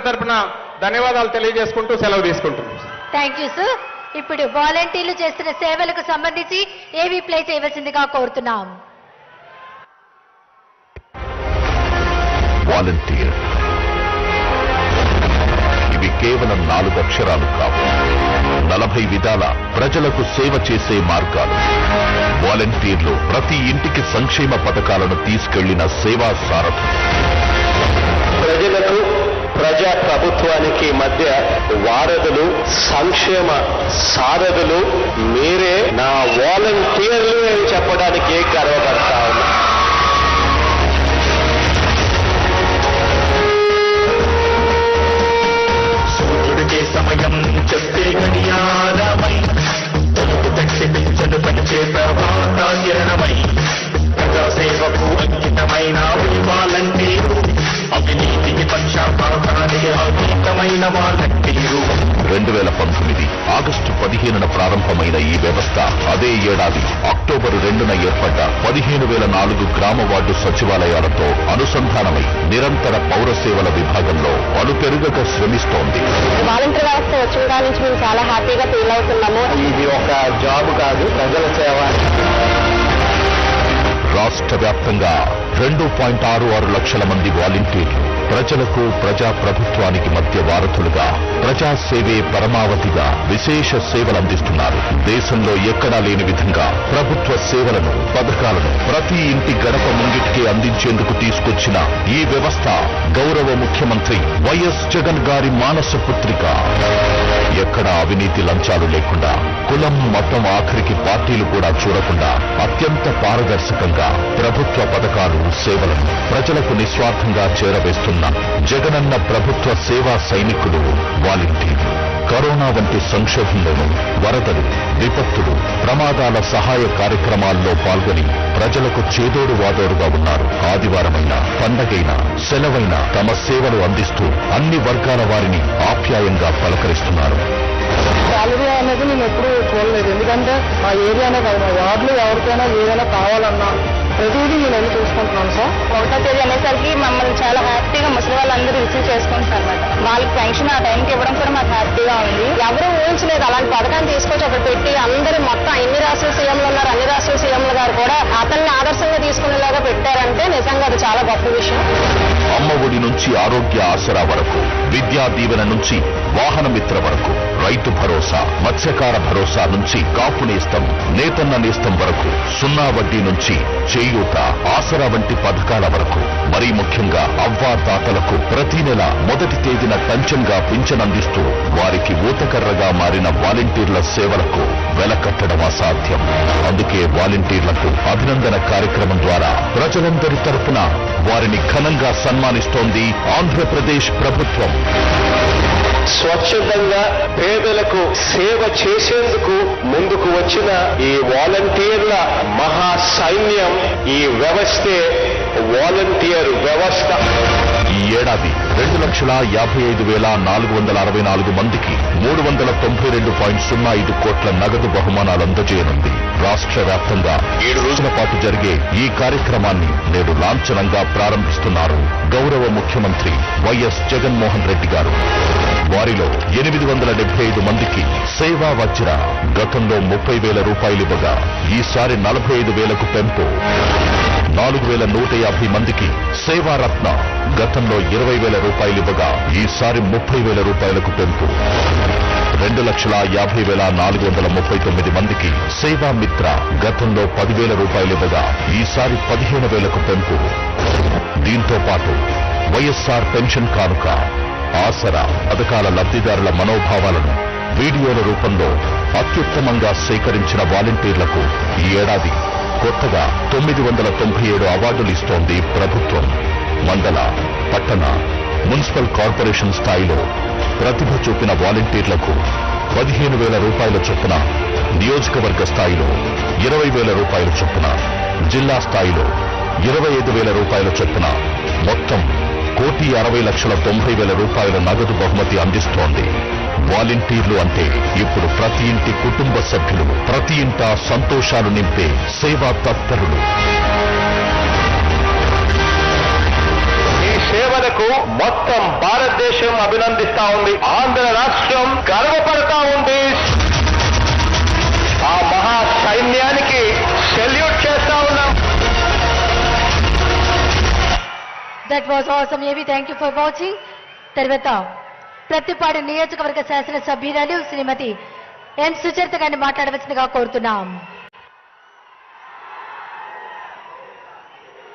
తరపున ధన్యవాదాలు తెలియజేసుకుంటూ సెలవు తీసుకుంటున్నాం. Thank you sir. ఇప్పుడు వాలంటీర్లు చేస్తున్న సేవలకు సంబంధించి ఏవి ప్లే చేయవలసిందిగా కోరుతున్నాం. వాలంటీర్ ఇవి కేవలం 4 అక్షరాలు కావు, 40 విధాల ప్రజలకు సేవ చేసే మార్గాలు. వాలంటీర్లు ప్రతి ఇంటికి సంక్షేమ పథకాలను తీసుకెళ్లిన సేవా సారథులు. ప్రజలకు ప్రజా ప్రభుత్వానికి మధ్య వారధులు, సంక్షేమ సారథులు మీరే. నా వాలంటీర్లు అని చెప్పడానికి గర్వపడతా ఉన్నా. సూర్యుడికే సమయం చెప్పే గడియారమై, తలుపు తట్టి పిచ్చలు పంచే ప్రభాతాకిరణమై, ప్రజాసేవకు అంకితమైన వాలంటీరు, అవినీతికి పక్షపాతానికి అతీతమైన వాలంటీరు. 2019 ఆగస్టు 15న ప్రారంభమైన ఈ వ్యవస్థ అదే ఏడాది అక్టోబరు 2న ఏర్పడ్డ 15,004 గ్రామ వార్డు సచివాలయాలతో అనుసంధానమై నిరంతర పౌర సేవల విభాగంలో అలుపెరుగక శ్రమిస్తోంది. వాలంటీర్ వ్యవస్థ వచ్చిన నుంచి మేము చాలా హ్యాపీగా ఫీల్ అవుతున్నాము. ఇది ఒక జాబ్ కాదు, ప్రజల సేవ. రాష్ట్ర వ్యాప్తంగా 2.66 లక్షల మంది వాలంటీర్లు ప్రజలకు ప్రజా ప్రభుత్వానికి మధ్య వారధులుగా ప్రజాసేవే పరమావధిగా విశేష సేవలందిస్తున్నారు. దేశంలో ఎక్కడా లేని విధంగా ప్రభుత్వ సేవలను, పథకాలను ప్రతి ఇంటి గడప ముంగిటికి అందించేందుకు తీసుకొచ్చిన ఈ వ్యవస్థ గౌరవ ముఖ్యమంత్రి వైఎస్ జగన్ గారి మానస పుత్రిక. ఎక్కడా అవినీతి లంచాలు లేకుండా, కులం మతం ఆఖరికి పార్టీలు కూడా చూడకుండా అత్యంత పారదర్శకంగా ప్రభుత్వ పథకాలు, సేవలను ప్రజలకు నిస్వార్థంగా చేరవేస్తున్న జగనన్న ప్రభుత్వ సేవా సైనికులు వాలంటీర్లు. కరోనా వంటి సంక్షోభంలోనూ వరదలు, విపత్తులు, ప్రమాదాల సహాయ కార్యక్రమాల్లో పాల్గొని ప్రజలకు చేదోడు వాదోడుగా ఉన్నారు. ఆదివారమైన, పండగైన, సెలవైన తమ సేవలు అందిస్తూ అన్ని వర్గాల వారిని ఆప్యాయంగా పలకరిస్తున్నారు. శాలరీ అనేది నేను ఎప్పుడు చూడలేదు. ఎందుకంటే మా ఏరియానే కాదు, మా వార్డులో ఎవరికైనా ఏదైనా కావాలన్నా ప్రతిదీ నేను వెళ్ళి చూసుకుంటున్నాను సార్. 1వ తేదీ అనేసరికి మమ్మల్ని చాలా హ్యాపీగా ముసలి వాళ్ళందరూ రిసీవ్ చేసుకుంటున్నారు అనమాట. వాళ్ళకి పెన్షన్ ఆ టైంకి ఇవ్వడం కూడా మాకు హ్యాపీగా ఉంది. ఎవరూ ఊహించలేదు అలాంటి పథకాన్ని తీసుకొచ్చి అక్కడ పెట్టి అందరూ మొత్తం ఎన్ని రాష్ట్రాల సీఎంలు ఉన్నారు, అన్ని రాష్ట్రాల సీఎంలు గారు కూడా అతన్ని ఆదర్శంగా తీసుకునేలాగా పెట్టారంటే నిజంగా అది చాలా గొప్ప విషయం. అమ్మ ఒడి నుంచి ఆరోగ్య ఆసరా వరకు, విద్యా దీవెన నుంచి వాహన మిత్ర వరకు, రైతు భరోసా, మత్స్యకార భరోసా నుంచి కాపు నేస్తం, నేతన్న నేస్తం వరకు, 0 వడ్డీ నుంచి చేయూత, ఆసరా వంటి పథకాల వరకు, మరీ ముఖ్యంగా అవ్వాతాతలకు ప్రతి నెల 1వ తేదీన టంచన్గా పింఛనందిస్తూ వారికి ఊతకర్రగా మారిన వాలంటీర్ల సేవలకు వెలకట్టడం అసాధ్యం. అందుకే వాలంటీర్లకు అభినందన కార్యక్రమం ద్వారా ప్రజలందరి తరపున వారిని ఘనంగా సన్మానిస్తోంది ఆంధ్రప్రదేశ్ ప్రభుత్వం. స్వచ్ఛందంగా పేదలకు సేవ చేసేందుకు ముందుకు వచ్చిన ఈ వాలంటీర్ల మహా సైన్యం, ఈ వ్యవస్థే వాలంటీర్ వ్యవస్థ. ఈ ఏడాది 2,55,464 మందికి 392.05 కోట్ల నగదు బహుమానాలు అందజేయనుంది. రాష్ట్ర వ్యాప్తంగా 7 రోజుల పాటు జరిగే ఈ కార్యక్రమాన్ని నేడు లాంఛనంగా ప్రారంభిస్తున్నారు గౌరవ ముఖ్యమంత్రి వైఎస్ జగన్మోహన్ రెడ్డి గారు. వారిలో 875 మందికి సేవా వజ్ర గతంలో 30,000 రూపాయలు ఇవ్వగా ఈసారి 45,000కు పెంపు. 4,150 మందికి సేవారత్న గతంలో 20,000 రూపాయలు ఇవ్వగా ఈసారి 30,000 రూపాయలకు పెంపు. 2,50,439 మందికి సేవా మిత్ర గతంలో 10,000 రూపాయలు ఇవ్వగా ఈసారి 15,000కు పెంపు. దీంతో పాటు వైఎస్ఆర్ పెన్షన్ కానుక, ఆసరా పథకాల లబ్ధిదారుల మనోభావాలను వీడియోల రూపంలో అత్యుత్తమంగా సేకరించిన వాలంటీర్లకు ఈ ఏడాది కొత్తగా 997 అవార్డులు ఇస్తోంది ప్రభుత్వం. మండల, పట్టణ, మున్సిపల్ కార్పొరేషన్ స్థాయిలో ప్రతిభ చూపిన వాలంటీర్లకు 15,000 రూపాయల చొప్పున, నియోజకవర్గ స్థాయిలో 20,000 రూపాయల చొప్పున, జిల్లా స్థాయిలో 25,000 రూపాయల చొప్పున మొత్తం 1,60,90,000 రూపాయల నగదు బహుమతి అందిస్తోంది. వాలంటీర్లు అంటే ఇప్పుడు ప్రతి ఇంటి కుటుంబ సభ్యులు, ప్రతి ఇంట సంతోషాలు నింపే సేవా తత్పరులు. ఈ సేవలకు చేసినందుకు మొత్తం భారతదేశం అభినందిస్తా ఉంది. ఆంధ్ర రాష్ట్రం గర్వపడతా ఉంది. ఆ మహా సైన్యానికి సెల్యూట్ చేస్తా ఉన్నాం. That was awesome. ఏవి థ్యాంక్ యూ ఫర్ వాచింగ్. తర్వాత ప్రతిపాడు నియోజకవర్గ శాసన సభ్యురాలు శ్రీమతి ఎన్ సుచరిత గారిని మాట్లాడవలసిందిగా కోరుతున్నాం.